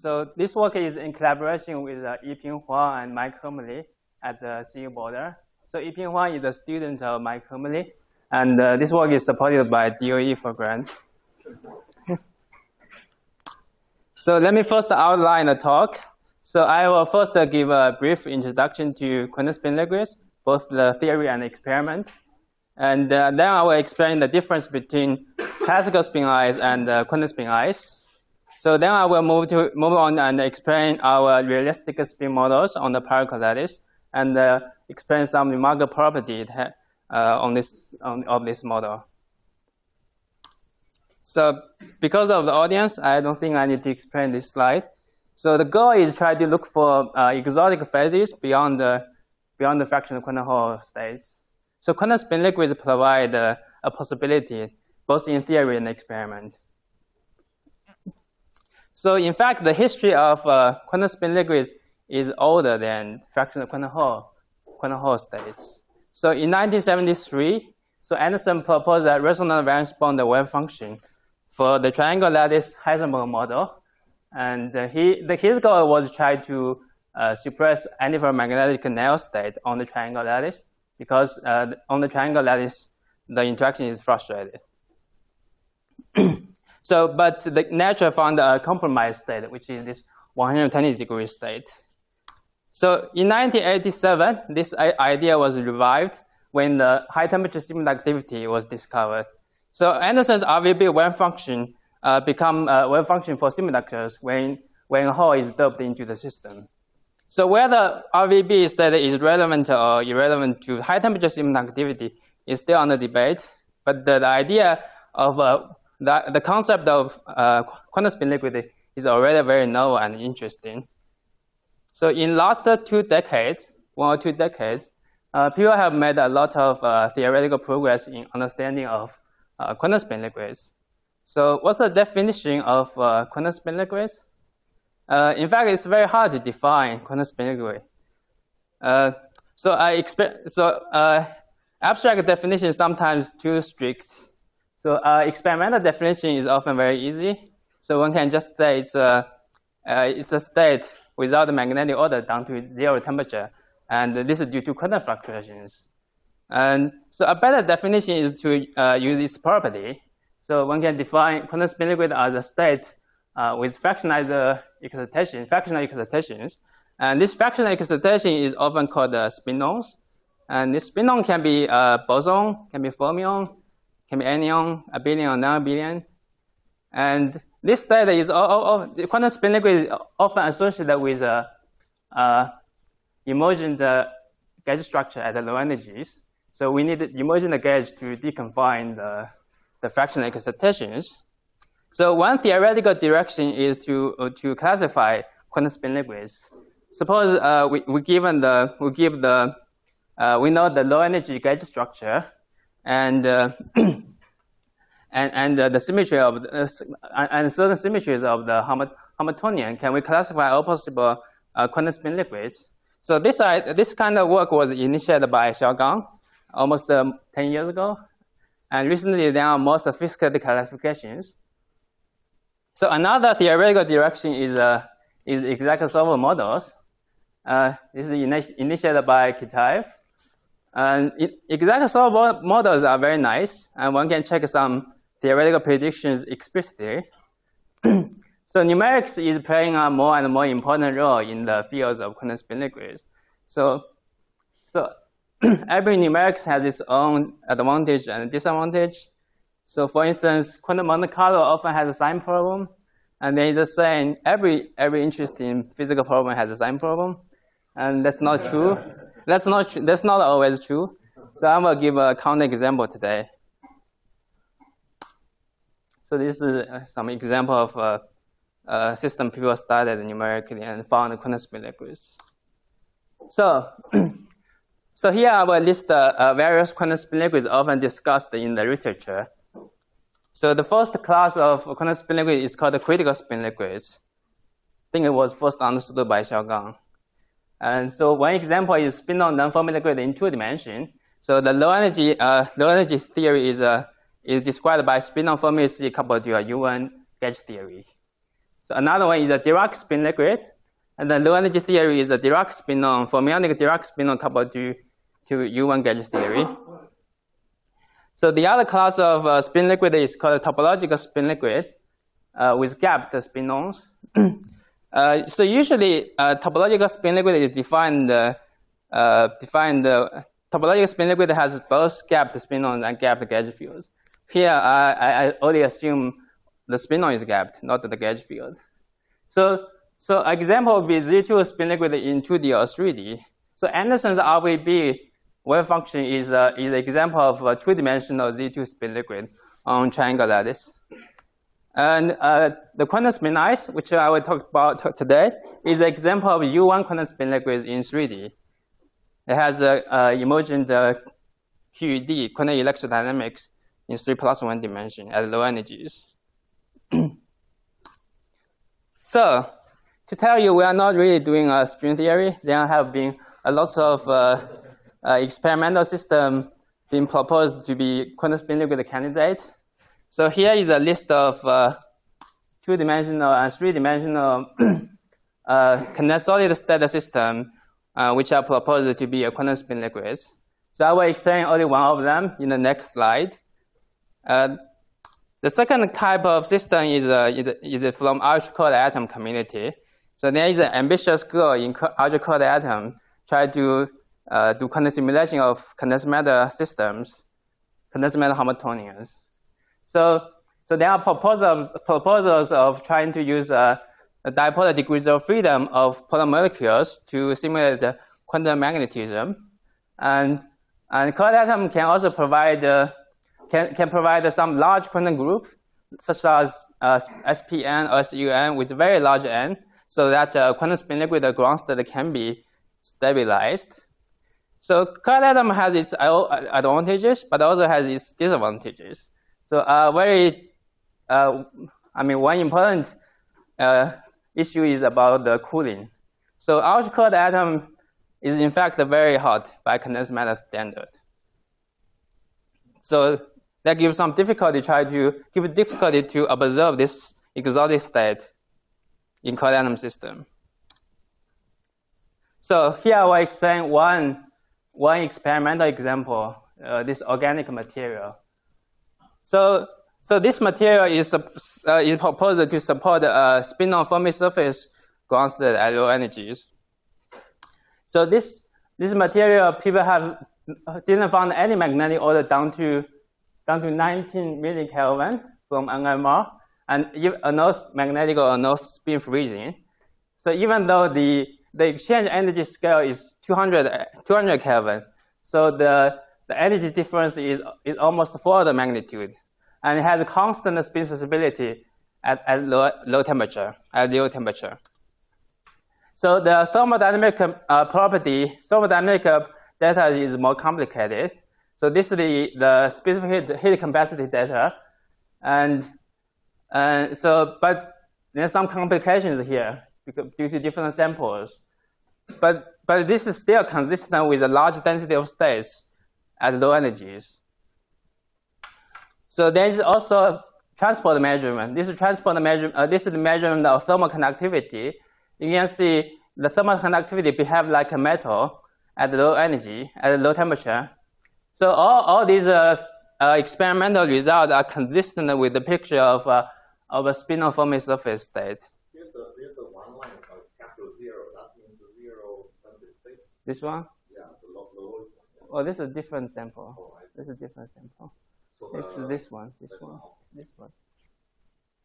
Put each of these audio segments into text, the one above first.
So this work is in collaboration with Yiping Huang and Mike Hermely at the CU Boulder. So Yiping Huang is a student of Mike Hermely, and this work is supported by DOE for grant. So let me first outline the talk. So I will first give a brief introduction to quantum spin liquids, both the theory and experiment. And then I will explain the difference between classical spin ice and quantum spin ice. So then I will move on and explain our realistic spin models on the Pyrochlore Lattice and explain some remarkable properties of this model. So because of the audience, I don't think I need to explain this slide. So the goal is try to look for exotic phases beyond the fractional quantum Hall states. So quantum spin liquids provide a possibility both in theory and experiment. So in fact, the history of quantum spin liquids is older than fractional quantum Hall states. So in 1973, so Anderson proposed a resonant valence bond wave function for the triangle lattice Heisenberg model. And his goal was to try to suppress antiferromagnetic Néel state on the triangle lattice because on the triangle lattice, the interaction is frustrated. But the nature found a compromise state, which is this 120-degree state. So in 1987, this idea was revived when the high-temperature semiconductivity was discovered. So Anderson's RVB wave function become a wave function for semiconductors when a Hall is doped into the system. So whether RVB state is relevant or irrelevant to high-temperature semiconductivity is still under debate. But the idea of the concept of quantum spin liquid is already very novel and interesting. So in last 2 decades, 1 or 2 decades, people have made a lot of theoretical progress in understanding of quantum spin liquids. So what's the definition of quantum spin liquids? In fact, it's very hard to define quantum spin liquid. Abstract definition is sometimes too strict. So experimental definition is often very easy. So one can just say it's a state without the magnetic order down to 0 temperature. And this is due to quantum fluctuations. And so a better definition is to use its property. So one can define quantum spin liquid as a state with fractional excitations. And this fractional excitation is often called spinons. And this spinon can be boson, can be fermion, can be anion, abelian or non-abelian. And this state is the quantum spin liquid is often associated with emergent gauge structure at the low energies. So we need emergent gauge to deconfine the fractional excitations. So one theoretical direction is to classify quantum spin liquids. Suppose we know the low energy gauge structure and the symmetry of and certain symmetries of the Hamiltonian. Can we classify all possible quantum spin liquids? So this kind of work was initiated by Xiaogang almost 10 years ago, and recently there are more sophisticated classifications. So another theoretical direction is exact solver models. This is initiated by Kitaev. And exact solver models are very nice, and one can check some theoretical predictions explicitly. So numerics is playing a more and more important role in the fields of quantum spin liquids. So every numerics has its own advantage and disadvantage. So for instance, quantum Monte Carlo often has a sign problem, and there is a saying every interesting physical problem has a sign problem, and that's not true. That's not always true. So I'm gonna give a counter example today. So this is some example of a system people studied numerically and found quantum spin liquids. So here I will list various quantum spin liquids often discussed in the literature. So the first class of quantum spin liquid is called the critical spin liquids. I think it was first understood by Xiaogang. And so one example is spinon non-Fermi liquid in 2 dimensions. So the low energy theory is described by spinon Fermi coupled to a U1 gauge theory. So another one is a Dirac spin liquid. And the low energy theory is a Dirac spinon, fermionic Dirac spinon coupled to U1 gauge theory. So the other class of spin liquid is called a topological spin liquid with gapped spinons. So usually topological spin liquid is defined, topological spin liquid has both gapped spinons and gapped gauge fields. Here I only assume the spinon is gapped, not the gauge field. So example would be Z2 spin liquid in 2D or 3D. So Anderson's RVB wave function is an example of a two-dimensional Z2 spin liquid on triangle lattice. And the quantum spin ice, which I will talk about today, is an example of U1 quantum spin liquid in 3D. It has emergent QED, quantum electrodynamics, in 3+1 dimension at low energies. So, to tell you, we are not really doing a string theory. There have been a lot of experimental systems being proposed to be quantum spin liquid candidate. So here is a list of two-dimensional and three-dimensional condensed solid state system which are proposed to be a quantum spin liquids. So I will explain only one of them in the next slide. The second type of system is from ultra-cold atom community. So there is an ambitious goal in ultra-cold atom try to do quantum simulation of condensed matter systems, condensed matter Hamiltonians. So there are proposals of trying to use a dipolar degrees of freedom of polar molecules to simulate the quantum magnetism, and cold atom can also provide can provide some large quantum group, such as SPN or SUN with very large n, so that quantum spin liquid ground state can be stabilized. So cold atom has its advantages, but also has its disadvantages. So one important issue is about the cooling. So ultra cold atom is in fact very hot by condensed matter standard. So that gives some difficulty to observe this exotic state in cold atom system. So here I will explain one experimental example, this organic material. So this material is proposed to support a spin-on Fermi surface ground state at low energies. So this material, people didn't find any magnetic order down to 19 millikelvin from NMR, and no magnetic or no spin freezing. So even though the exchange energy scale is 200 Kelvin, so the energy difference is almost 4 the magnitude, and it has a constant spin susceptibility at low temperature, at zero temperature. So the thermodynamic thermodynamic data is more complicated. So this is the specific heat capacity data, but there's some complications here due to different samples. But this is still consistent with a large density of states at low energies. So there is also transport measurement. This is transport measurement. This is the measurement of thermal conductivity. You can see the thermal conductivity behave like a metal at low energy, at low temperature. So all these experimental results are consistent with the picture of a spin-on Fermi surface state. Here's the one line called capital 0. That means the 0 state. This one? Yeah, the lowest one. Oh, this is a different sample. Oh, right. This is a different sample. So This one.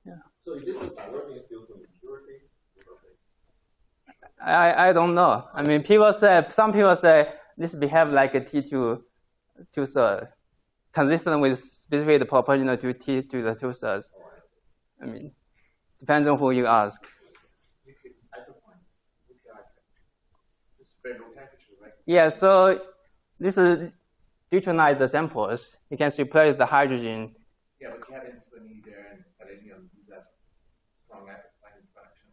Yeah. So is this divergence due to impurity? I don't know. I mean, some people say this behave like a T2 2/3, consistent with specifically proportional to T to the 2/3. I mean, depends on who you ask. Yeah, so this is deuterize the samples. You can replace the hydrogen. Yeah, but you have antimony there and selenium. These are strong acid interaction.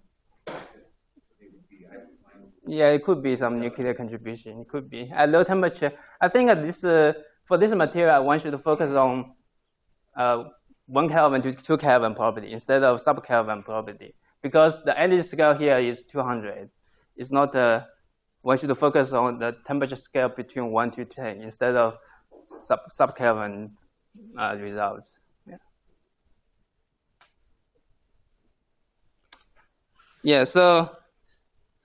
They would be yeah, it could be some nuclear contribution. It could be at low temperature. I think that for this material, one should focus on 1 Kelvin to 2 Kelvin property instead of sub-Kelvin property. because the energy scale here is 200. It's not one should focus on the temperature scale between 1 to 10 instead of sub-Kelvin results. Yeah. Yeah. So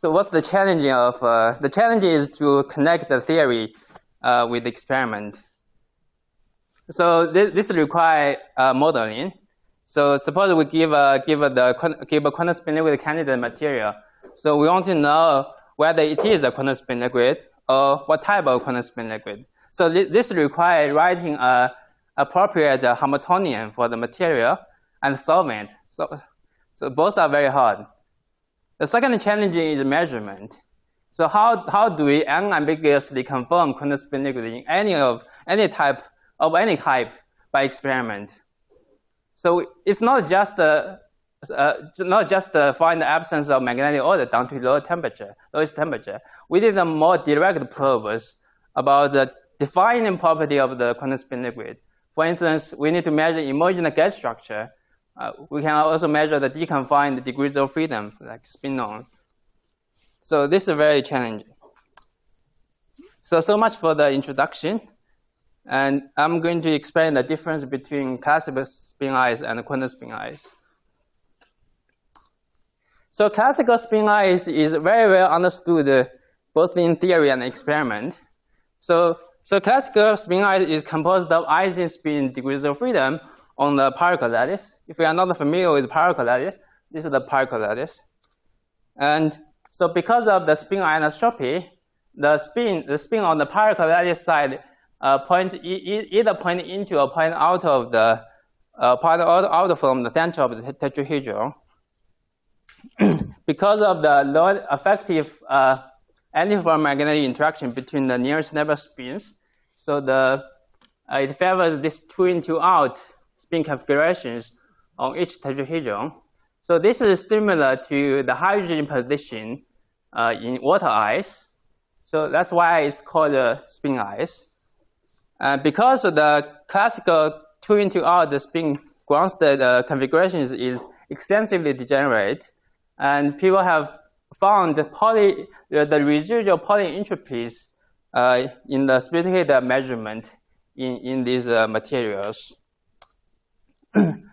what's the challenge of the challenge is to connect the theory with the experiment. So this requires modeling. So suppose we give a quantum spin liquid candidate material. So we want to know whether it is a quantum spin liquid or what type of quantum spin liquid. So this requires writing a appropriate Hamiltonian for the material and solvent. So both are very hard. The second challenge is measurement. So how do we unambiguously confirm quantum spin liquid in any type by experiment? So it's not just find the absence of magnetic order down to lowest temperature. We did a more direct probes about the defining property of the quantum spin liquid. For instance, we need to measure emergent gas structure. We can also measure the deconfined degrees of freedom, like SPINONS. So this is very challenging. So much for the introduction. And I'm going to explain the difference between classical spin ice and quantum spin ice. So classical spin ice is very well understood both in theory and experiment. So classical spin ice is composed of ISING spin degrees of freedom on the Pyrochlore lattice. If you are not familiar with Pyrochlore lattice, this is the Pyrochlore lattice. And so because of the spin anisotropy, the spin on the Pyrochlore lattice side either point into or point out of the out from the center of the tetrahedron. Because of the low effective antiferromagnetic interaction between the nearest neighbor spins, so it favors this 2-in-2-out spin configurations on each tetrahedron. So this is similar to the hydrogen position in water ice. So that's why it's called spin ice. Because of the classical 2-in-2-out spin ground state configurations is extensively degenerate, and people have found the residual polyentropies in the sophisticated measurement in these materials.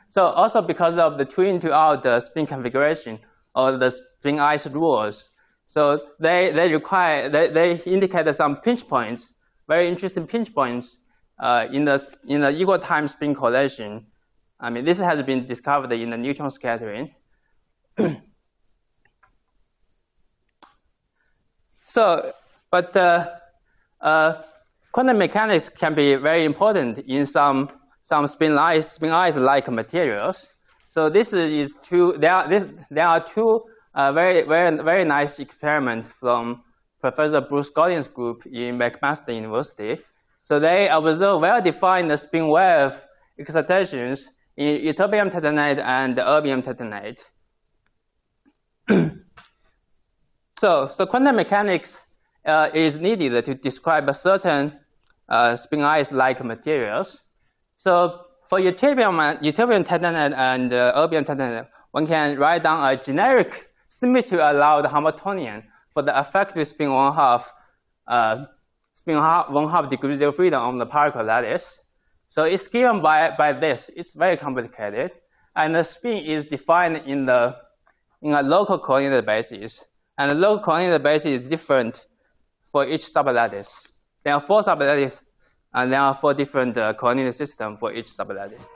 So also because of the 2-in-2-out spin configuration or the spin ice rules, so they indicate some pinch points, very interesting pinch points in the equal time spin correlation. I mean, this has been discovered in the neutron scattering. But quantum mechanics can be very important in some spin ice-like materials. So this is two. There are two very nice experiments from Professor Bruce Gordon's group in McMaster University. So they observe well-defined spin wave excitations in ytterbium titanate and erbium titanate. So quantum mechanics is needed to describe a certain spin ice-like materials. So for ytterbium titanate and erbium titanate, one can write down a generic symmetry allowed Hamiltonian for the effective spin one-half degrees of freedom on the Pyrochlore lattice. So it's given by this. It's very complicated, and the spin is defined in a local coordinate basis, and the local coordinate basis is different for each sublattice. There are 4 sublattices, and there are 4 different coordinate systems for each sublattice.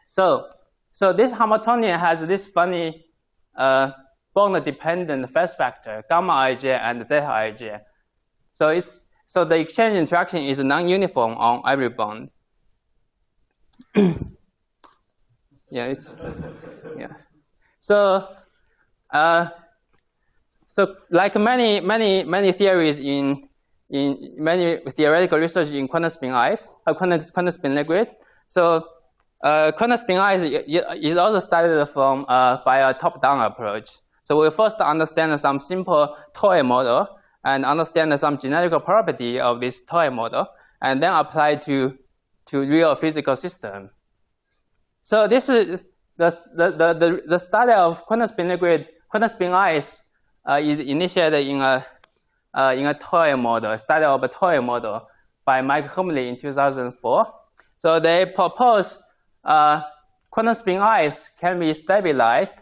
So this Hamiltonian has this funny bond-dependent phase factor, gamma ij and zeta ij. So the exchange interaction is non-uniform on every bond. Yeah. So like many theories in many theoretical research in quantum spin ice, quantum spin liquid. So quantum spin ice is also studied from by a top-down approach. So we first understand some simple toy model and understand some generic property of this toy model, and then apply to real physical system. So this is the study of quantum spin ice is initiated in a toy model, study of a toy model by Mike Humley in 2004. So they propose quantum spin ice can be stabilized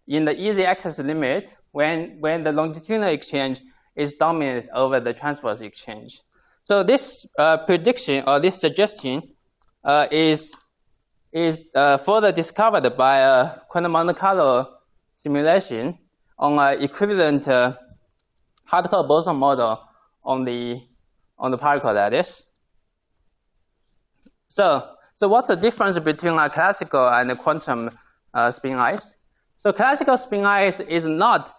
in the easy access limit when the longitudinal exchange is dominant over the transverse exchange. So this prediction or this suggestion is further discovered by a quantum Monte Carlo simulation on an equivalent hardcore boson model on the Pyrochlore lattice. So what's the difference between a classical and a quantum spin ice? So classical spin ice is not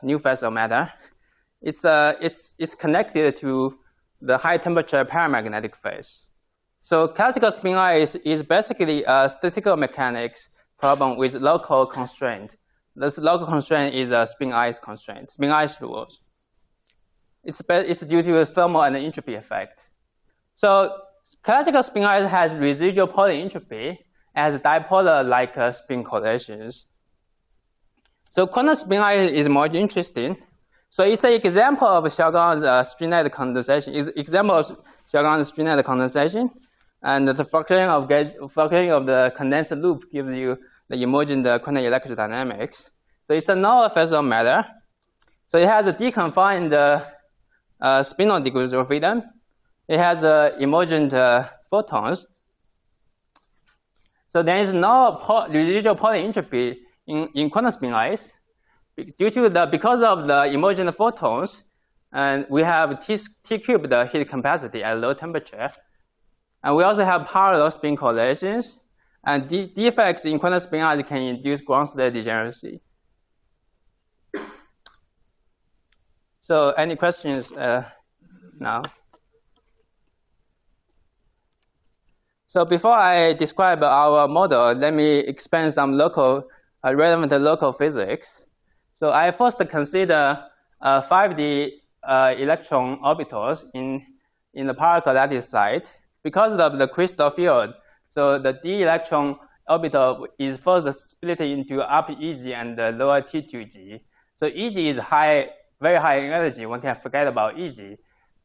new phase of matter. It's connected to the high temperature paramagnetic phase. So classical spin ice is basically a statistical mechanics problem with local constraint. This local constraint is a spin ice constraint, spin ice rules. It's due to the thermal and the entropy effect. So classical spin ice has residual polar entropy as dipolar-like spin correlations. So quantum spin ice is more interesting. So it's an example of Xiaogang's spin-net condensation. It's example of Xiaogang's spin-net condensation, and the fluctuating of the condensed loop gives you the emergent quantum electrodynamics. So it's a null phase of matter. So it has a deconfined spinon degrees of freedom. It has emergent photons. So there is no residual polar entropy in quantum spin ice. Because of the emergent photons, and we have T cubed heat capacity at low temperature. And we also have parallel spin correlations. And defects in quantum spin ice can induce ground state degeneracy. So any questions now? So before I describe our model, let me explain some relevant local physics. So I first consider 5D electron orbitals in the Pyrochlore lattice site. Because of the crystal field, so the d electron orbital is first split into up EG and lower T2G. So EG is very high energy. One can forget about EG.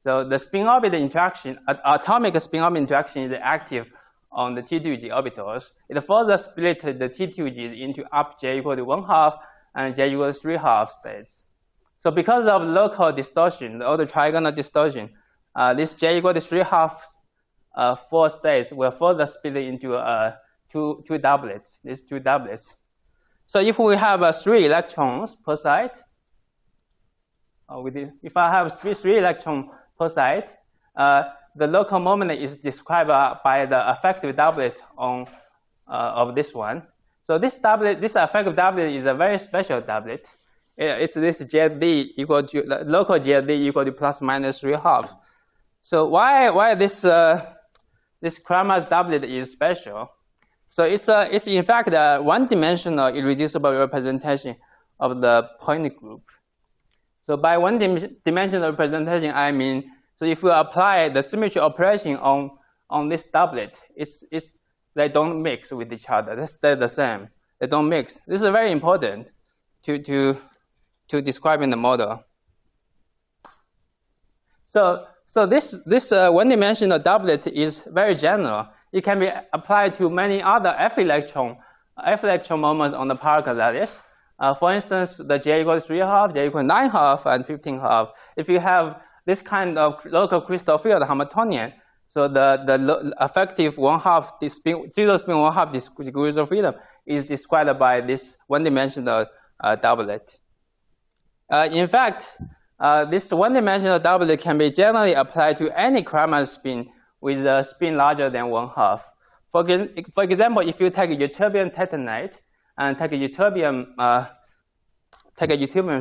So the spin orbit interaction, atomic spin orbit interaction is active on the T2G orbitals. It further split the T2Gs into up J equal to 1/2 and J equal to 3/2 states. So because of local distortion, the order trigonal distortion, this J equal to 3/2 4 states will further split into two doublets, these two doublets. So if we have 3 electrons per site, if I have three electrons per site, the local moment is described by the effective doublet of this one. So this effective doublet is a very special doublet. It's this JD equal to local JD equal to plus minus 3/2. So why this Kramer's doublet is special? So it's in fact a one-dimensional irreducible representation of the point group. So by one-dimensional representation, I mean, so if we apply the symmetry operation on this doublet, they don't mix with each other. They stay the same. They don't mix. This is very important to describing the model. So this one-dimensional doublet is very general. It can be applied to many other F electron moments on the Pyrochlore lattice. For instance, the J equals 3/2, J equals 9/2, and 15/2. If you have this kind of local crystal field Hamiltonian, so the effective 1/2 zero spin 1/2 degrees of freedom is described by this one-dimensional doublet. In fact, this one-dimensional doublet can be generally applied to any Kramer spin with a spin larger than 1/2. For example, if you take a ytterbium titanate and take a ytterbium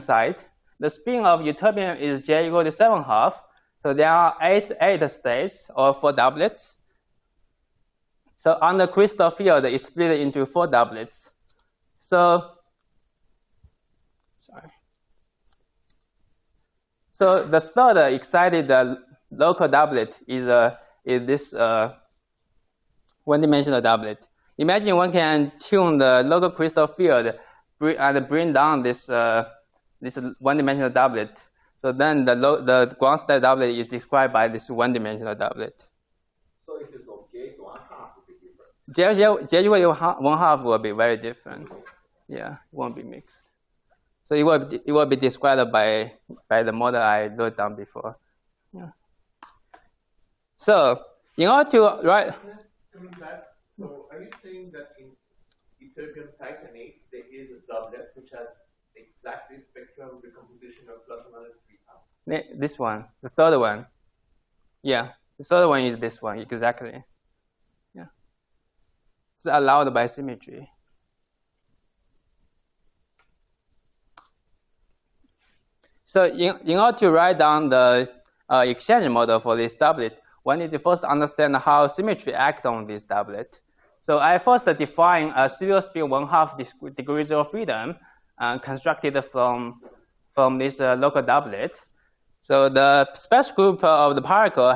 site, the spin of ytterbium is J equal to 7/2. So there are eight states or 4 doublets. So on the crystal field, it's split into 4 doublets. So the third excited local doublet is this one-dimensional doublet. imagine one can tune the local crystal field and bring down this this one-dimensional doublet. So then the ground state doublet is described by this one-dimensional doublet. So if it's of J, so 1/2 will be different. J value 1/2 will be very different. Yeah, it won't be mixed. So it will be described by the model I wrote down before. Yeah. So in order to write. Coming back, so are you saying that in equilibrium titanate there is a doublet which has exactly spectrum decomposition of plus or minus 3/2? This one, the third one. Yeah, the third one is this one, exactly. Yeah. It's allowed by symmetry. So in order to write down the exchange model for this doublet, one need to first understand how symmetry acts on this doublet. So I first define a pseudo-spin 1/2 degrees of freedom constructed from this local doublet. So the space group of the particle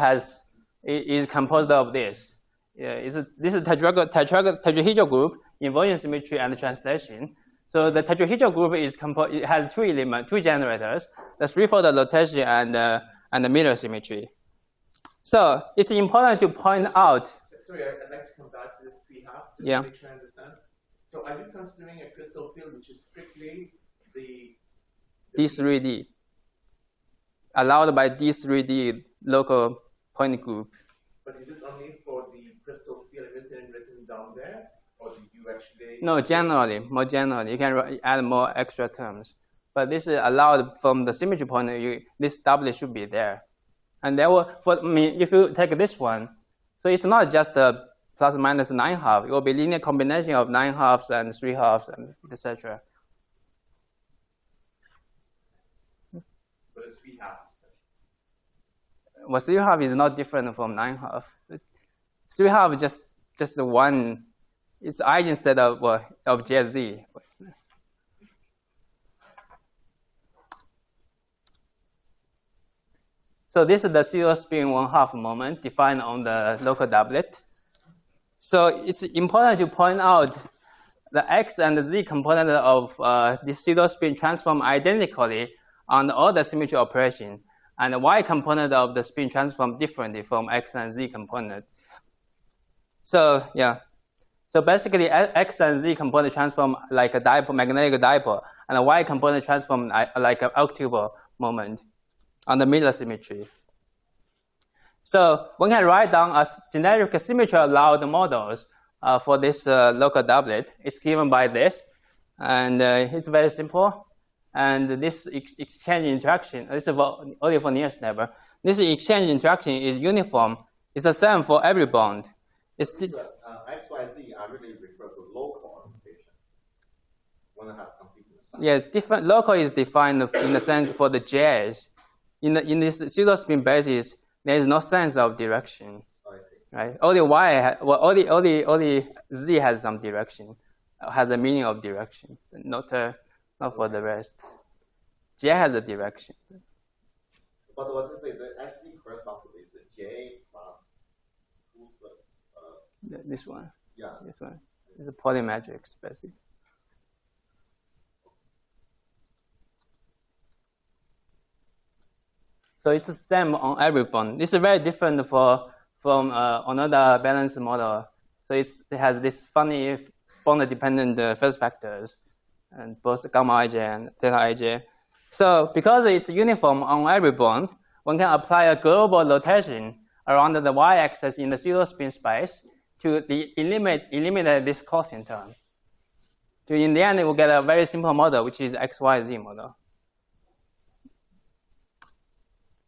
is composed of this. This is tetrahedral group, inversion symmetry and translation. So the tetrahedral group it has two elements, two generators, the threefold rotation and the mirror symmetry. So it's important to point out. Sorry, I'd like to come back to this 3/2 just yeah. to make sure I understand. So are you considering a crystal field which is strictly the D3D, allowed by D3D local point group? But is it only for the crystal field written down there, or do you actually? No, generally, more generally, you can add more extra terms. But this is allowed from the symmetry point of view. This doublet should be there, and there will. If you take this one, so it's not just a plus minus 9/2. It will be linear combination of 9/2 and 3/2 and etc. But it's 3/2. Well, 3/2 is not different from 9/2. 3/2 just one. It's eigenstate of JZ. So this is the pseudo-spin 1/2 moment defined on the local doublet. So it's important to point out the x and the z component of this pseudo-spin transform identically on all the symmetry operation, and the y component of the spin transform differently from x and z component. So yeah, so basically x and z component transform like a dipole, magnetic dipole, and the y component transform like an octupole moment on the mirror symmetry. So one can write down a generic symmetry allowed models for this local doublet. It's given by this, and it's very simple. And this exchange interaction, this is only for nearest neighbor. This exchange interaction is uniform. It's the same for every bond. It's X, Y, Z are really refer to local orientation. When I have complete sign. Yeah, different local is defined in the sense for the J's. In this pseudo-spin basis, there is no sense of direction. Oh, I see. Right? Only Y, only Z has some direction, has the meaning of direction, not for the rest. J has a direction. But what is it? The SD corresponds to the J plus This one. Yeah. This one. It's a polymetric space. So it's the same on every bond. This is very different from another balanced model. So it has this funny bond-dependent Phys factors, and both gamma ij and theta ij. So because it's uniform on every bond, one can apply a global rotation around the y-axis in the pseudo-spin space to eliminate this cosine term. So in the end, we'll get a very simple model, which is XYZ model.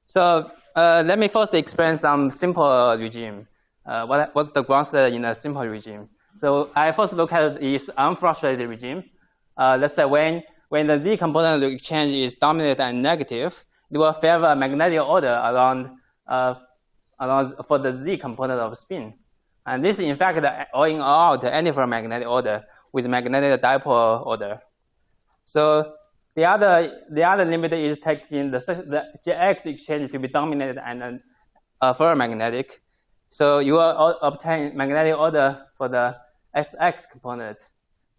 So let me first explain some simple regime. What's the ground state in a simple regime? So I first look at this unfrustrated regime. Let's say when the z component of the exchange is dominant and negative, it will favor a magnetic order around for the z component of spin. And this, in fact, all in all out any for magnetic order with magnetic dipole order. So the other limit is taking the Jx exchange to be dominant and ferromagnetic. So you will obtain magnetic order for the SX component.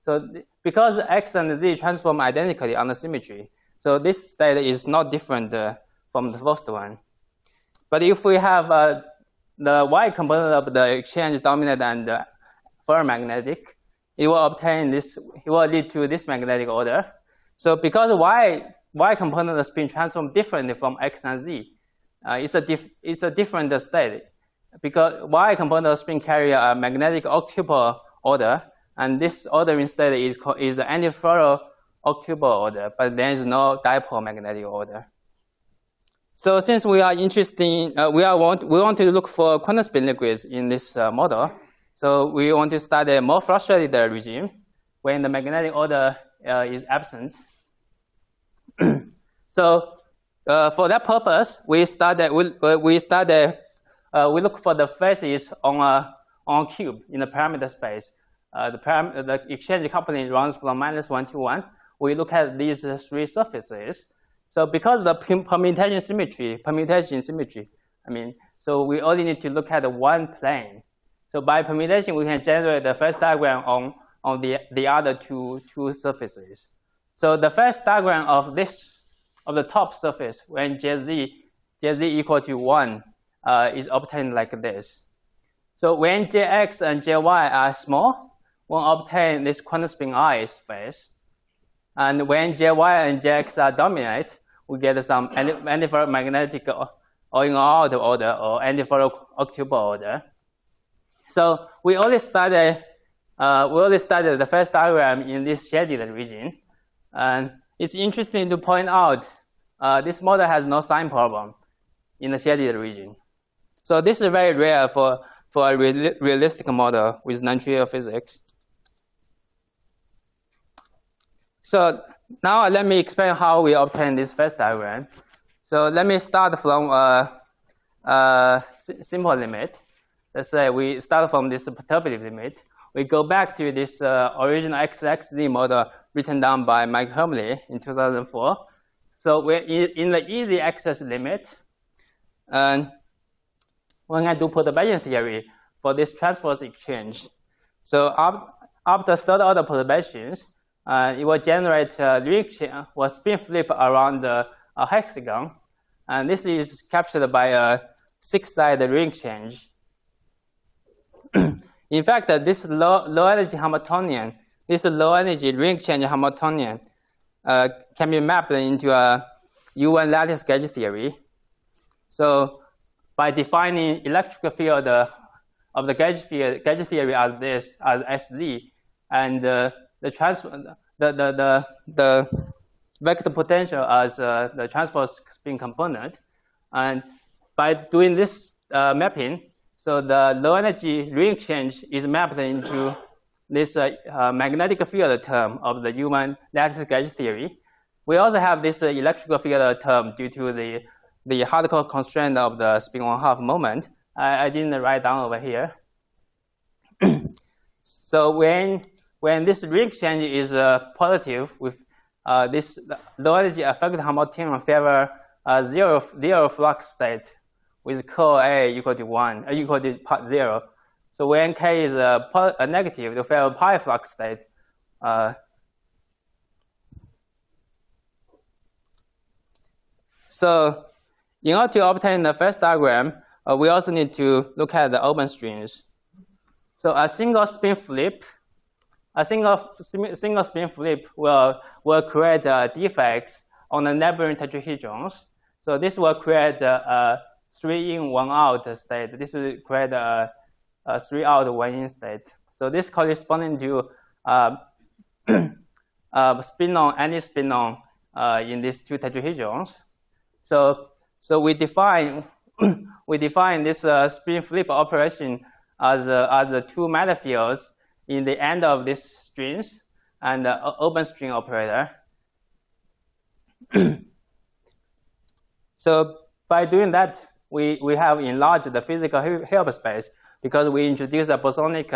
So because X and Z transform identically on the symmetry, so this state is not different from the first one. But if we have the Y component of the exchange dominant and ferromagnetic, it will obtain this. It will lead to this magnetic order. So because Y component of the spin transform differently from X and Z, it's a different state. Because Y component of the spin carry a magnetic octupole order, and this ordering state is an anti-ferro-octupole order, but there is no dipole magnetic order. So since we are interested in, we want to look for quantum spin liquids in this model, so we want to study a more frustrated regime when the magnetic order is absent. So for that purpose, we look for the phases on a cube in the parameter space. The exchange coupling runs from -1 to 1. We look at these three surfaces. So because the permutation symmetry, so we only need to look at one plane. So by permutation, we can generate the first diagram on the other two surfaces. So the first diagram of the top surface when Jz equal to 1 is obtained like this. So when Jx and Jy are small, we'll obtain this quantum spin I phase. And when Jy and Jx are dominant, we get some antiferromagnetic all-in-all order or antiferro-octupole order. So we only studied the first diagram in this shaded region. And it's interesting to point out this model has no sign problem in the shaded region. So this is very rare for a realistic model with non-trivial physics. So now let me explain how we obtain this first diagram. So let me start from a simple limit. Let's say we start from this perturbative limit. We go back to this original XXZ model written down by Mike Hermley in 2004. So we're in the easy access limit. And when I do perturbation theory for this transverse exchange, so after third order perturbations, it will generate ring or spin flip around a hexagon. And this is captured by a 6-sided ring change. In fact, this low energy Hamiltonian, this low energy ring change Hamiltonian can be mapped into a U1 lattice gauge theory. So by defining electric field of the gauge theory as this, as SZ, and the vector potential as the transverse spin component, and by doing this mapping, so the low energy ring change is mapped into this magnetic field term of the human lattice gauge theory. We also have this electrical field term due to the hardcore constraint of the spin 1/2 moment. I didn't write down over here. So when this ring change is positive with this low energy affected Hamiltonian favor zero flux state with curl A equal to 1, equal to 0. So when K is a negative, the favor pi flux state. So in order to obtain the first diagram, we also need to look at the open strings. So a single spin flip will create defects on the neighboring tetrahedrons. So this will create a 3-in, 1-out state. This will create a 3-out, 1-in state. So this corresponding to spinon, any spinon in these two tetrahedrons. So we define this spin flip operation as the two matter fields in the end of these strings and the open string operator. So by doing that, we have enlarged the physical Hilbert space because we introduced a bosonic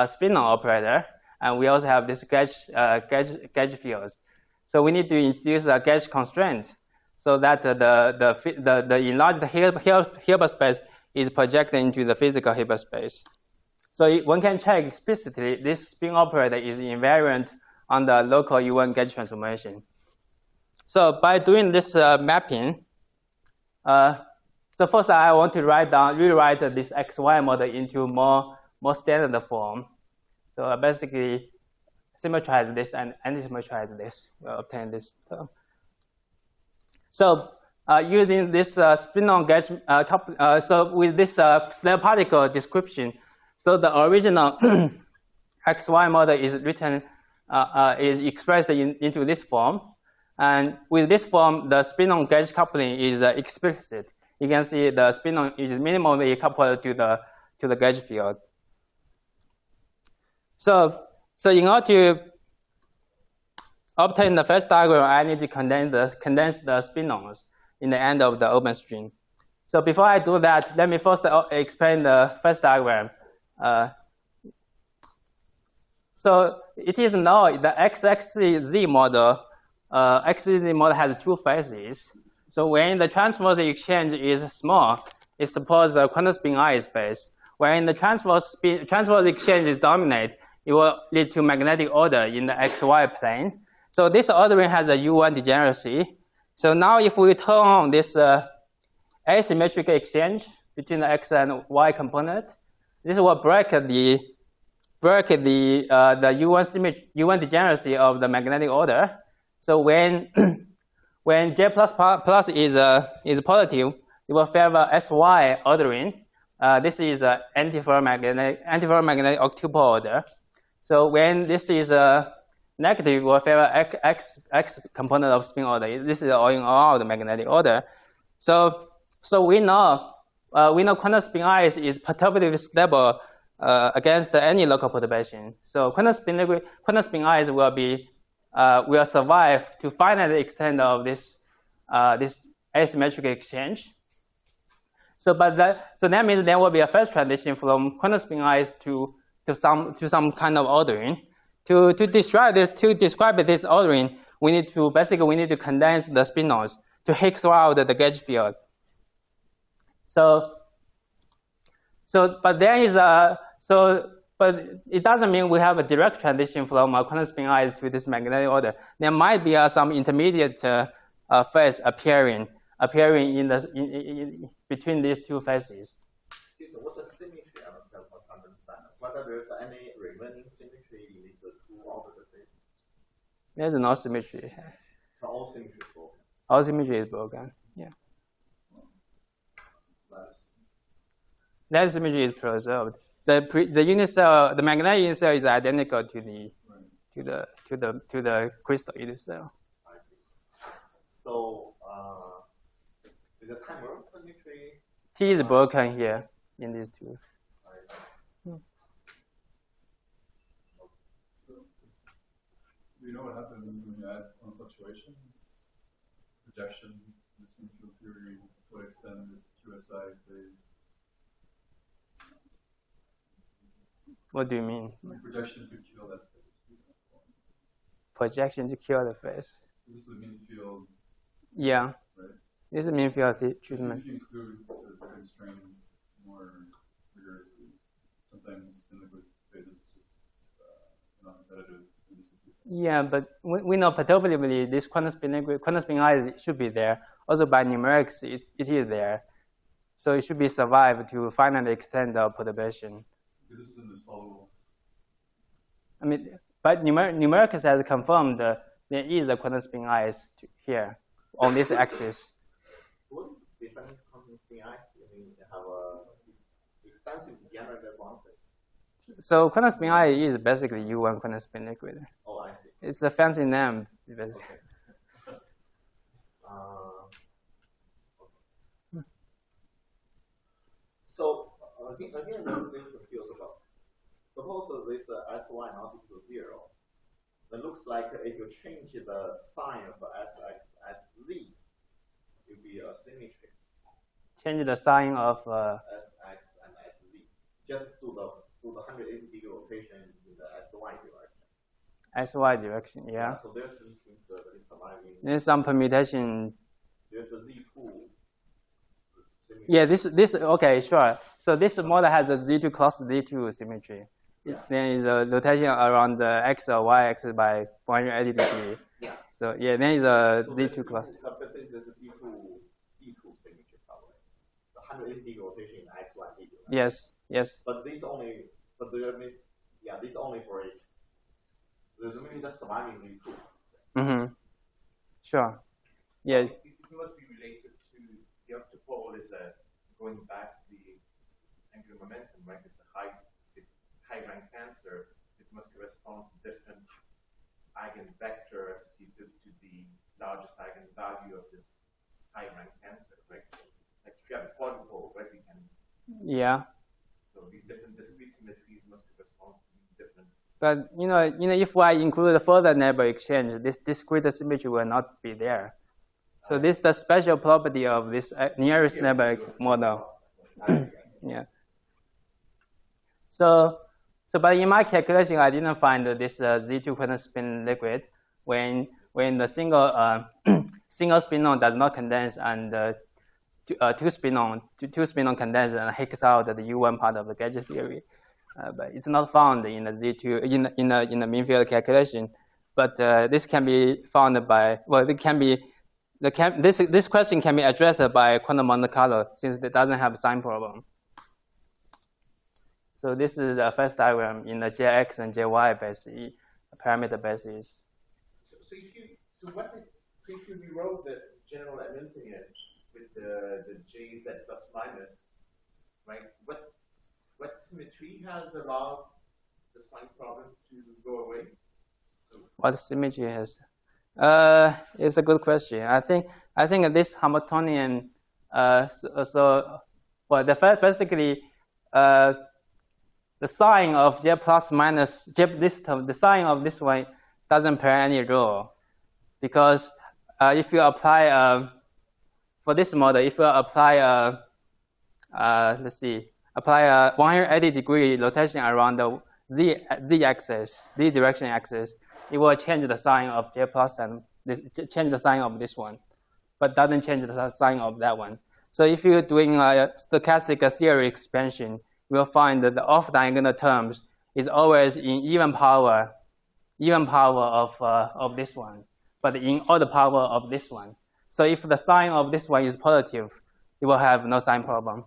spinon operator, and we also have this gauge fields. So we need to introduce a gauge constraint so that the enlarged Hilbert space is projected into the physical Hilbert space. So one can check explicitly this spin operator is invariant on the local U1 gauge transformation. So by doing this mapping, so first I want to rewrite this XY model into more standard form. So I basically symmetrize this and anti-symmetrize this. We'll obtain this term. So using this spin-on gauge, so with this snare particle description, so the original XY model is written, is expressed into this form. And with this form, the spin-on gauge coupling is explicit. You can see the spin-on is minimally coupled to the gauge field. So in order to obtain the first diagram, I need to condense the spin-ons in the end of the open string. So before I do that, let me first explain the first diagram. So it is known the XXZ model. XZ model has two phases. So when the transverse exchange is small, it's supposed the quantum spin I is phase. When the transverse exchange is dominant, it will lead to magnetic order in the XY plane. So this ordering has a U1 degeneracy. So now if we turn on this asymmetric exchange between the X and Y component, this will break the U1 degeneracy of the magnetic order. So when J plus is positive, it will favor SY ordering. This is antiferromagnetic octuple order. So when this is negative, it will favor X component of spin order. This is all in all the magnetic order. So we know quantum spin I is perturbatively stable against any local perturbation. So quantum spin I will survive to finite extent of this asymmetric exchange. So that means there will be a first transition from quantum spin i's to some kind of ordering. To describe this ordering, we need to condense the spinons to Higgs out the gauge field. But it doesn't mean we have a direct transition from quantum spin I to this magnetic order. There might be some intermediate phase appearing in between these two phases. So what's the symmetry of understand? Whether there's any remaining symmetry in these two orbital phases? There's no symmetry. So all symmetry is broken. All symmetry is broken. Yeah. That symmetry is preserved. The unit cell, the magnetic unit cell is identical to the crystal unit cell. I see. So is the time symmetry? T is broken here in these two. Do you know what happens when you add fluctuations, projection, this field theory, what extent this QSI phase? What do you mean? Projection could kill that phase. Projection to kill the phase. This is a mean field. Yeah. Right? This is mean field treatment. If you include sort of constraints more rigorously, sometimes it's in liquid phases just not competitive. Yeah, but we know perturbatively this quantum spin I should be there. Also by numerics, it is there. So it should be survived to finally extend the perturbation. This is insoluble. I mean, but numerics has confirmed there is a quantum spin I here on this axis. What is different quantum spin I? I mean, they have a extensive degenerate boundary. So quantum spin I is basically U1 quantum spin liquid. Oh, I see. It's a fancy name. Basically. Okay. So again, this confused about. Suppose this SY not equal to 0. It looks like if you change the sign of SX as Z, it will be a symmetry. Change the sign of SX and SZ. Just do the 180-degree rotation in the SY direction. SY direction, yeah. So there's some things that is surviving. There's some permutation. There's a Z2 symmetry. Yeah, this okay, sure. So this model has a Z2 cross Z2 symmetry. Yeah. There is a rotation around the x or y axis by 180 degrees. Yeah. So yeah, there is a So Z2 cross. This is D2 signature probably. The 180 degree rotation in X, Y, Z. Right? Yes, yes. But this only, but that means, yeah, this only for it. This means the surviving D2. Mm-hmm. Sure. Yeah. It must be related to the octupole is going back to the angular momentum, right? It's a high rank tensor. It must correspond to different eigenvector associated to the largest eigenvalue of this high rank tensor, right? Like if you have a quadrupole, right, we can. Yeah. So these different discrete symmetries must correspond to these different. But if I include a further neighbor exchange, this discrete symmetry will not be there. So this is the special property of this nearest neighbor model. Yeah. So but in my calculation, I didn't find this Z2 quantum spin liquid when the single spinon does not condense and two spinon condense and hicks out the U1 part of the gauge theory. But it's not found in the Z2 in the mean field calculation. But this can be found by this question can be addressed by quantum Monte Carlo since it doesn't have a sign problem. So this is the first diagram in the Jx and Jy basis, parameter basis. So if you rewrote the general Hamiltonian with the Jz plus minus, right? What symmetry has allowed the sign problem to go away? What symmetry has? It's a good question. I think this Hamiltonian. Basically, the sign of J plus minus this term, the sign of this one doesn't play any role, because if you apply for this model, if you apply apply a 180 degree rotation around the z axis, z direction axis, it will change the sign of J plus and change the sign of this one, but doesn't change the sign of that one. So if you're doing a stochastic theory expansion, you'll find that the off-diagonal terms is always in even power of this one, but in odd power of this one. So if the sign of this one is positive, it will have no sign problem.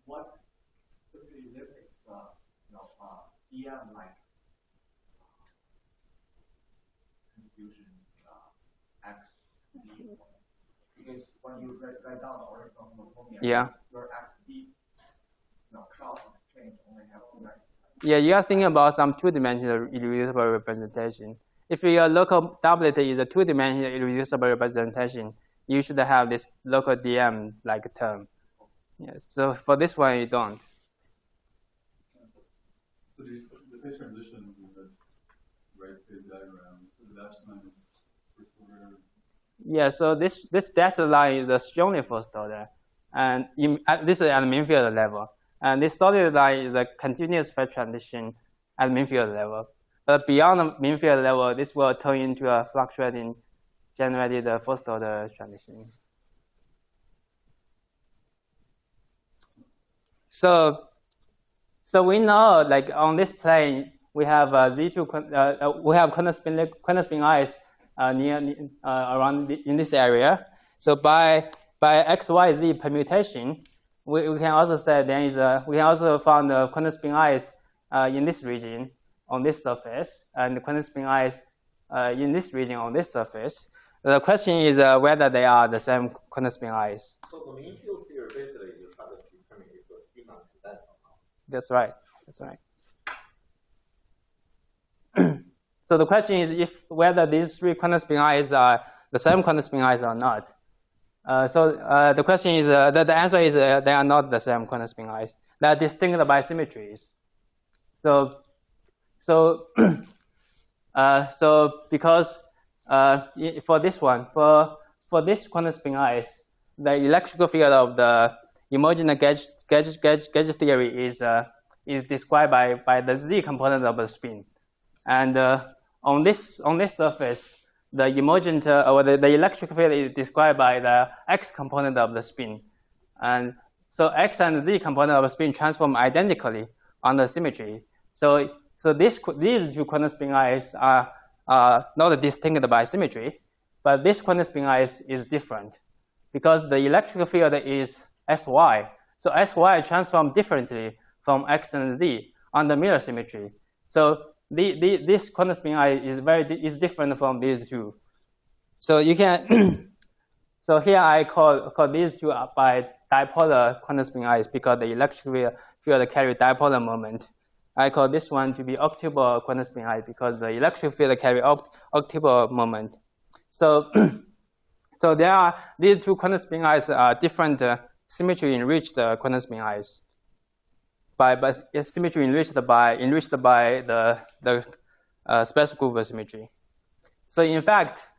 What simply limits the EM like confusion X D, because when you write down the original Hamiltonian, your X D cross exchange only have two dimensions. Yeah, you are thinking about some two-dimensional irreducible representation. If your local doublet is a two-dimensional irreducible representation, you should have this local DM like term. Yes. So for this one, you don't. So the phase transition in the right phase diagram, so the dashed line is first order. Yeah. So this dashed line is a strongly first order, and this is at the mean field level, and this solid line is a continuous phase transition at mean field level. But beyond the mean field level, this will turn into a fluctuating generated first order transition. So we know, like on this plane, we have Z2. We have quantum spin ice around in this area. So by XYZ permutation, we can also say there is we can also found the quantum spin ice in this region on this surface, and the quantum spin ice in this region on this surface. The question is whether they are the same quantum spin ice. So the mean field theory basically you try to determine if the spin on condense or not. That's right. That's right. So the question is whether these three quantum spin ice are the same quantum spin ice or not. The question is the answer is they are not the same quantum spin ice. They are distinct by symmetries. So because for this one, for this quantum spin ice, the electrical field of the emergent gauge theory is described by the z component of the spin, And on this surface, the emergent or the electric field is described by the x component of the spin. And so x and z component of the spin transform identically under symmetry. So these two quantum spin ice are not distinct by symmetry, but this quantum spin ice is different because the electric field is Sy. So Sy transforms differently from x and z under mirror symmetry. So this quantum spin ice is different from these two. So you can so here I call these two by dipolar quantum spin ice because the electric field carry dipolar moment. I call this one to be octupole quantum spin ice because the electric field carry octupole moment. So so there are these two quantum spin ice are different symmetry enriched quantum spin ice. By symmetry enriched by the special group symmetry. So in fact,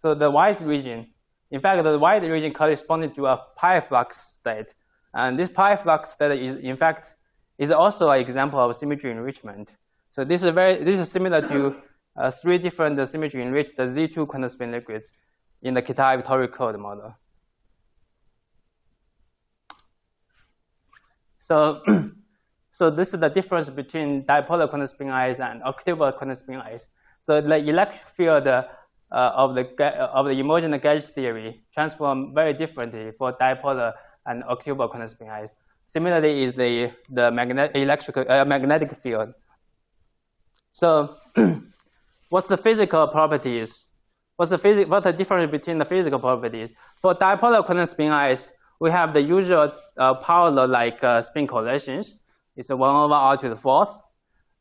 the white region corresponding to a pi flux state, and this pi flux state is in fact also an example of symmetry enrichment. So this is similar to 3 different symmetry enriched Z2 quantum spin liquids in the Kita-Vittori code model. So this is the difference between dipolar quantum spin ice and octupole quantum spin ice. So the electric field of the emergent gauge theory transform very differently for dipolar and octupole quantum spin ice. Similarly is the magnetic field. So what's the physical properties? What's the difference between the physical properties? For dipolar quantum spin ice, we have the usual power law-like spin correlations. It's a 1 over r to the 4th.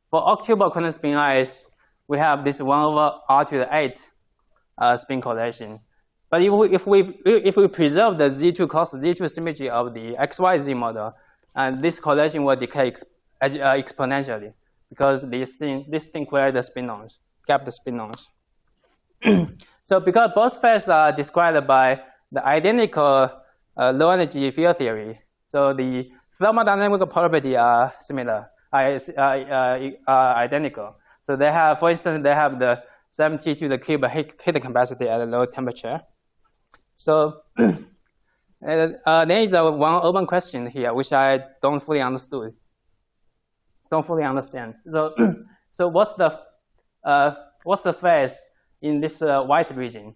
For octupole quantum spin ice, we have this 1 over r to the 8th spin correlation. But if we preserve the Z2 cos Z2 symmetry of the XYZ model, and this correlation will decay exponentially because this thing creates the spinons, gap the spinons. So because both phases are described by the identical low energy field theory, so the thermodynamic property are similar, are identical. So they have, for instance, they have the 70 to the cube heat capacity at a low temperature. So there is one open question here which I don't fully understand. So what's the phase in this white region?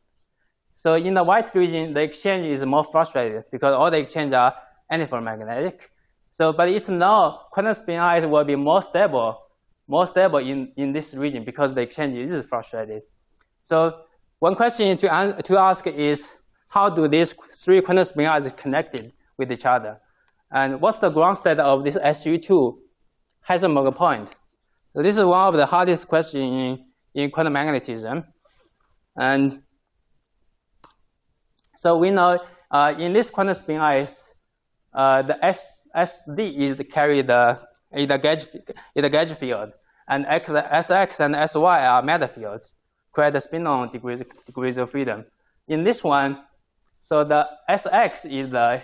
So in the white region, the exchange is more frustrated because all the exchanges are antiferromagnetic. So, but it's now quantum spin ice will be more stable in this region because the exchange is frustrated. So one question to ask is, how do these 3 quantum spin ices connected with each other? And what's the ground state of this SU2 Heisenberg point? So this is one of the hardest questions in quantum magnetism. And so we know in this quantum spin ice, the SD is carried in the gauge field, and SX and SY are matter fields, create the spin-on degrees of freedom. In this one, so the SX is the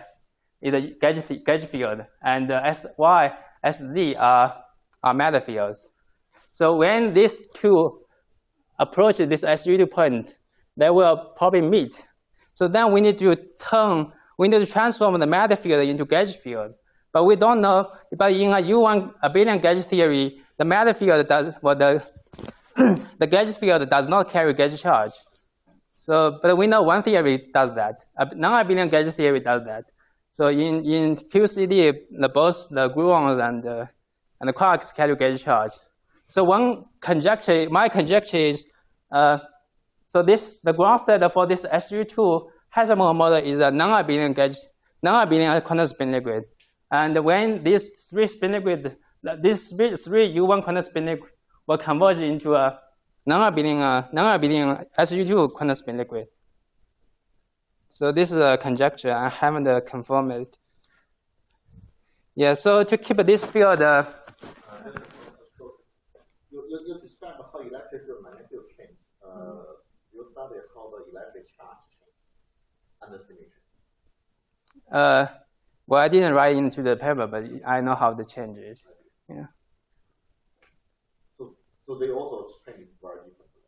gauge field, and the SY, SD are matter fields. So when these two approach this SU2 point, they will probably meet. So then we need to transform the matter field into gauge field. But we don't know, but in a U1 abelian gauge theory, the matter field does, well, the gauge field does not carry gauge charge. So, but we know one theory does that. A non-abelian gauge theory does that. So in QCD, both the gluons and the quarks carry gauge charge. So one conjecture, my conjecture is, so the ground state for this SU2 Heisenberg model is a non-abelian quantum spin liquid. And when these 3 spin liquid, these 3 U1 quantum spin liquid will converge into a non-abelian SU2 quantum spin liquid. So this is a conjecture. I haven't confirmed it. Yeah. So to keep this field. So you describe how electric field magnetic field change. You study how the electric charge change under symmetry. Well, I didn't write into the paper, but I know how the change is. Yeah. So they also change very differently.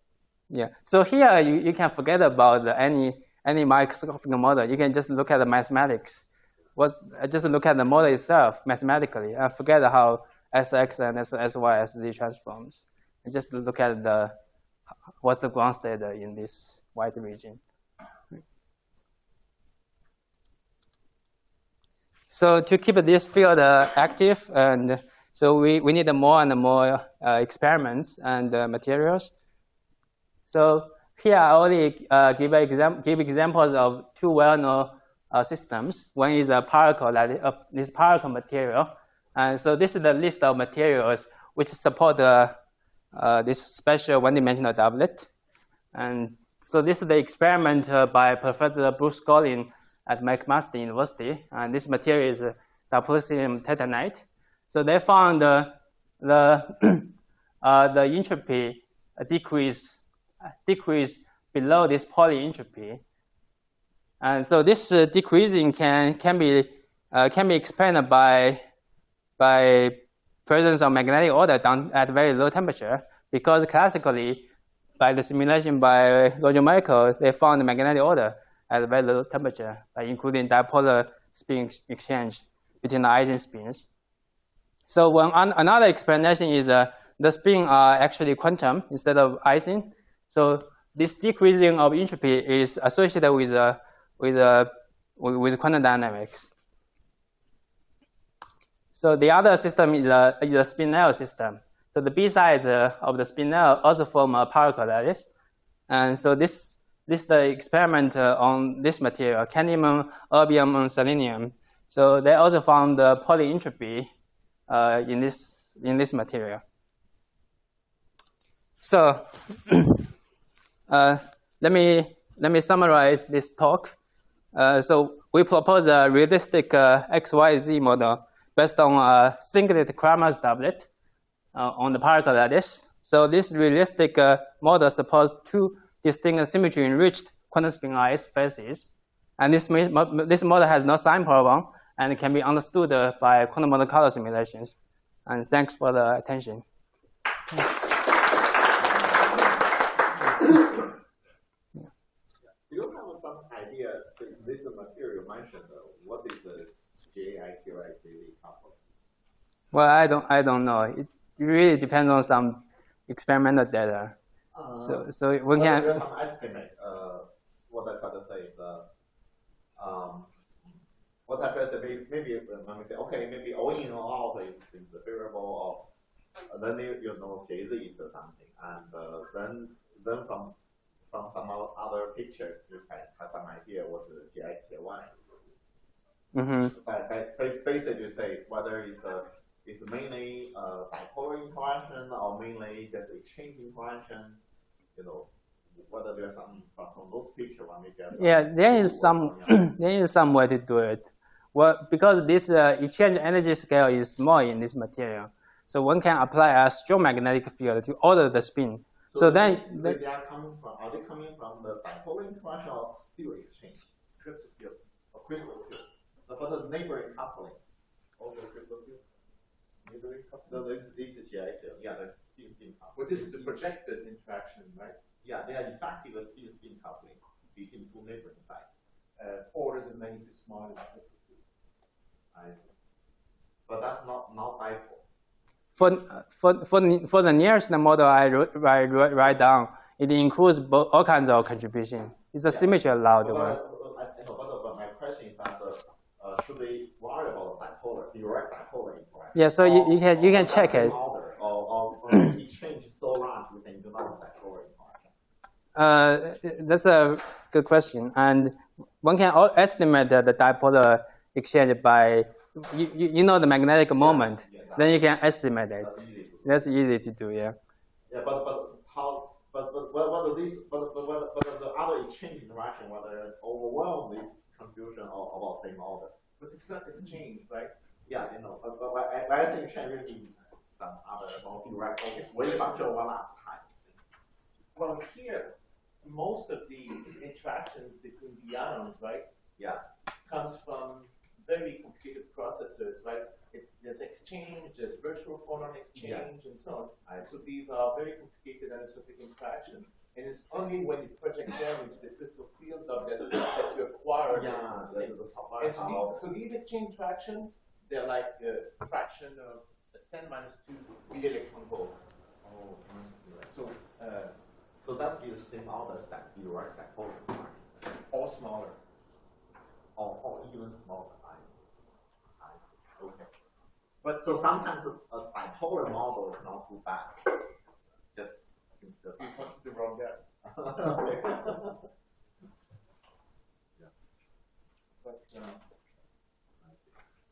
Yeah. So here you can forget about any microscopic model. You can just look at the mathematics. Just look at the model itself mathematically and forget how Sx and Sy, Sz transforms. And just look at what's the ground state in this white region. So to keep this field active, and so we need more and more experiments and materials. So here I only give examples of two well-known systems. One is a Pyrochlore Lattice, this Pyrochlore material. And so this is the list of materials which support this special one-dimensional doublet. And so this is the experiment by Professor Bruce Collin at McMaster University. And this material is dipole titanite. So they found the entropy decrease below this Pauli entropy. And so this decreasing can be explained by presence of magnetic order down at very low temperature, because classically, by the simulation by Roger Michael, they found the magnetic order at a very low temperature, including dipolar spin exchange between the ISING spins. So another explanation is the spin are actually quantum instead of ISING. So this decreasing of entropy is associated with quantum dynamics. So the other system is a spinel system. So the B side of the spinel also form a Pyrochlore lattice. And so this is the experiment on this material, cadmium, erbium, and selenium. So they also found the Pauli entropy in this material. So let me summarize this talk. So we propose a realistic XYZ model based on a singlet Kramers doublet on the Pyrochlore lattice. So this realistic model supports two distinct symmetry-enriched quantum spinized phases. And this model has no sign problem and can be understood by quantum Monte Carlo simulations. And thanks for the attention. Do you have some idea, this material mentioned, what is the GAI-QI coupling? Well, I don't know. It really depends on some experimental data. So we can. There's some estimate. What I try to say is, what I try to say, maybe when we say, okay, maybe all in or out is the variable of, then you know JZ is something, and then from some other picture, you can have some idea what's the GX, GY. Basically, you say whether it's mainly dipolar interaction or mainly just exchange interaction. You know, whether there's some from those pictures one may get. Yeah, there is some way to do it. Well, because this exchange energy scale is small in this material, so one can apply a strong magnetic field to order the spin. So then they are coming from. Are they coming from the dipolar interaction or still exchange? Crystal field or crystal field? But the neighboring coupling, also crystal field. Neighboring coupling. No, this is field. Yeah, the spin coupling. Well, this is the projected interaction, right? Yeah, they are effective spin coupling between two neighboring sites. 4 is a many too small. I see. But that's not dipole. For the nearest model I write down, it includes all kinds of contribution. It's a symmetry allowed one. But my question is that should we worry about dipolar, direct dipolar interaction? Yeah, so you can check it. Or it changes so large we can do not dipolar interaction. That's a good question, and one can estimate the dipolar exchange by you know the magnetic moment. Then you can estimate it. That's easy to do. Yeah. Yeah, but how? But whether the other exchange interaction, whether it overwhelm this confusion or about same order. But it's not exchange, right? Yeah, you know. But I think exchange will be some other more direct wave function overlap type thing. Well, here, most of the interactions between the ions, right? Yeah. Comes from very complicated processes, right? There's exchange, there's virtual phonon exchange, and so on. So these are very complicated anisotropic interactions. And it's only when you project them into the crystal field doublet that you acquire this thing. And so these exchange interactions, they're like a fraction of 10 minus 2 milli-electron volt. Oh, So that's the same order as that view, right? That polar, or smaller. or even smaller. I see. Okay. But so sometimes a bipolar model is not too bad. Just You touched the wrong guy. okay. Yeah.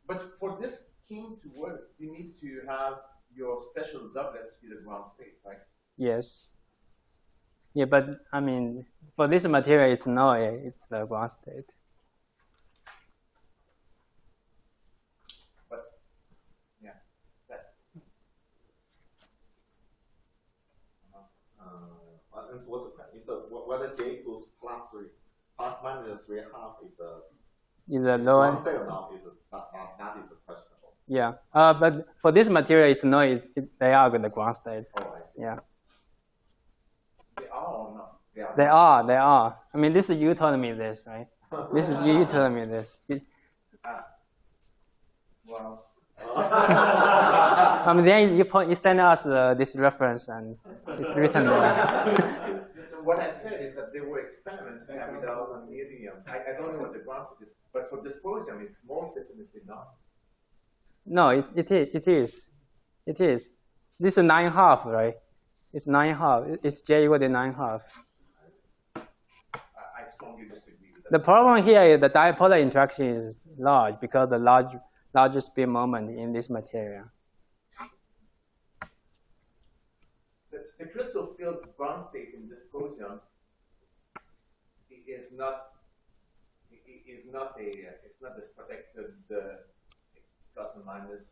But for this scheme to work, you need to have your special doublet to the ground state, right? Yes. Yeah, but I mean, for this material, it's not it's the ground state. But yeah, that. And what's the question? It's whether J equals plus minus 3 half is a lower ground state or not is that is questionable. Yeah, but for this material, it's not. They are the ground state. Oh, I see. Yeah. They are or not? They are. They are. I mean, this is you told me this, right? This is you told me this. Well. I mean, then you send us this reference and it's written there. What I said is that there were experiments carried out on medium. I don't know what the ground state is, but for dysprosium, it's most definitely not. No, it is. This is 9.5, right? It's 9.5. It's J equal to 9.5. I strongly disagree with that. The problem here is the dipolar interaction is large because the larger spin moment in this material. The crystal field ground state in dysprosium is not this protected plus or minus.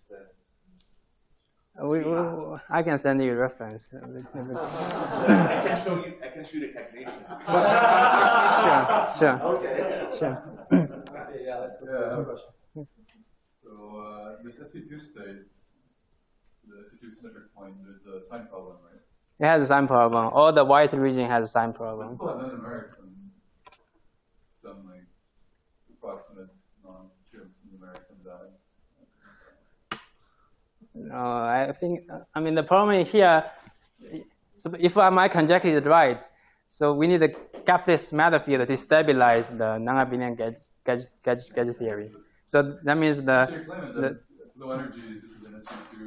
I can send you a reference. I can show you the calculation. Sure. Okay. Sure. Yeah, let's go. Yeah, I have a question. So this SU2 state, the SU2 symmetric point, there's a sign problem, right? It has a sign problem. All the white region has a sign problem. Well, no numerics and some like approximate non-pure numerics on that. No, I think, I mean, the problem here, so if my conjecture is right, so we need a capitalist matter field to stabilize the non-abelian gauge theory. So that means So your claim is that low energies, this is an SU2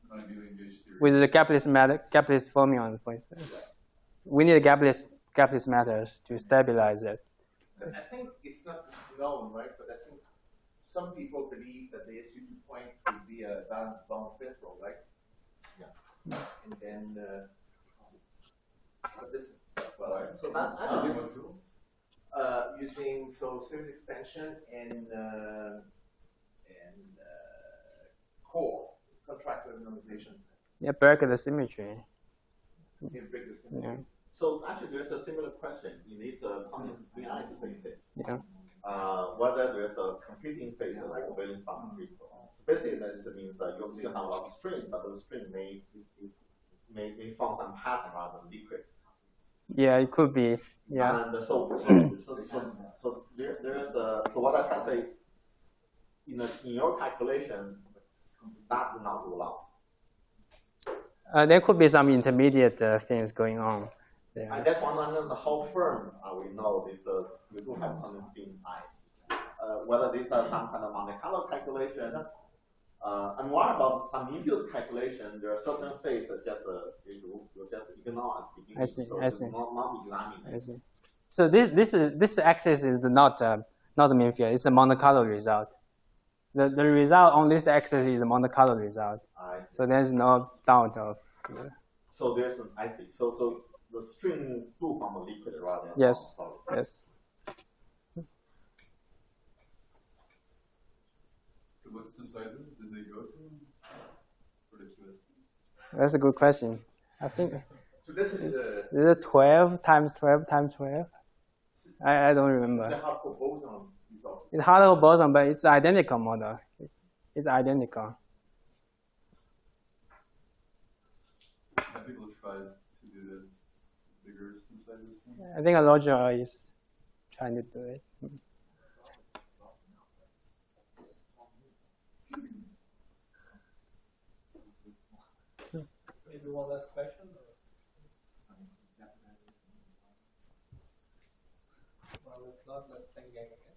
non-abelian gauge theory. with the capitalist fermion, for instance. We need a capitalist matter to stabilize it. I think it's not known, right? But I think some people believe that the SU2 point would be a balanced bound crystal, right? Yeah. And then, but this is So that's Using actually what tools? using series expansion and core contractor normalization. Yeah, break the symmetry. Yeah. so actually there's a similar question in these quantum spin ice spaces. Yeah. Whether there's a competing phase like a valence bound crystal. So basically that means you'll still have a lot of string, but the string may form some pattern rather than liquid. Yeah, it could be. Yeah. And so what I try to say, in your calculation, that's not rule out. There could be some intermediate things going on there. I just want to know how firm we know this. We do have quantum spin ice. Whether these are some kind of Monte Carlo calculation. And what about some infield calculation? There are certain phases that just you just ignore at the beginning. I see. So I see. Not examining. I see. So this axis is not the mean field. It's a Monte Carlo result. The result on this axis is a Monte Carlo result. I see. So there's no doubt of. So there's an I see. So the string do from a liquid rather than Yes. solid. Yes. So what system sizes did they go to for the QSP? That's a good question. I think So this is is it 12 times 12 times 12? I don't remember. the hardcore boson you It's hollow boson, but it's identical model. It's identical. Have people tried to do this bigger synthesizes? I think a logical is trying to do it. Maybe one last question. Well, if not, let's thank Gang again.